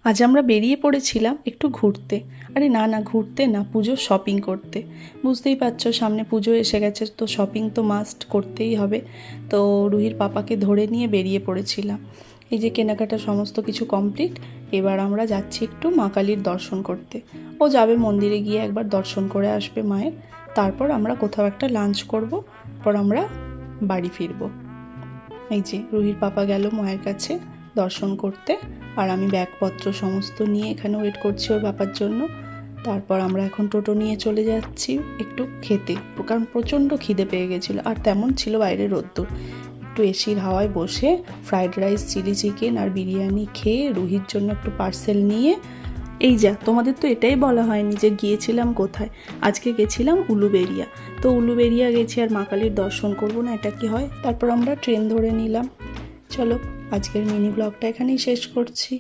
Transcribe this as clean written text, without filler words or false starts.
আজ আমরা বেরিয়ে পড়েছিলাম একটু ঘুরতে। আরে না না, ঘুরতে না, পুজোর শপিং করতে। বুঝতেই পারছো সামনে পুজো এসে গেছে, তো শপিং তো মাস্ট করতেই হবে। তো রুহির পাপাকে ধরে নিয়ে বেরিয়ে পড়েছিলাম। এই যে কেনাকাটা সমস্ত কিছু কমপ্লিট। এবার আমরা যাচ্ছি একটু মা কালীর দর্শন করতে। ও যাবে মন্দিরে গিয়ে একবার দর্শন করে আসবে মায়ের। তারপর আমরা কোথাও একটা লাঞ্চ করব, পর আমরা বাড়ি ফিরবো। এই যে রুহির পাপা গেল মায়ের কাছে দর্শন করতে, আর আমি ব্যাগপত্র সমস্ত নিয়ে এখানে ওয়েট করছি ওর বাবার জন্য। তারপর আমরা এখন টোটো নিয়ে চলে যাচ্ছি একটু খেতে, কারণ প্রচণ্ড খিদে পেয়ে গেছিলো, আর তেমন ছিল বাইরে রোদ্দুর। একটু এসির হাওয়ায় বসে ফ্রাইড রাইস, চিলি চিকেন আর বিরিয়ানি খেয়ে রুহির জন্য একটু পার্সেল নিয়ে, এই যা তোমাদের তো এটাই বলা হয়নি যে গিয়েছিলাম কোথায়। আজকে গেছিলাম উলুবেড়িয়া। তো উলুবেড়িয়া গেছি আর মা কালীর দর্শন করবো না, এটা কি হয়? তারপর আমরা ট্রেন ধরে নিলাম। চলো, আজকের মিনি ব্লগটা এখানেই শেষ করছি।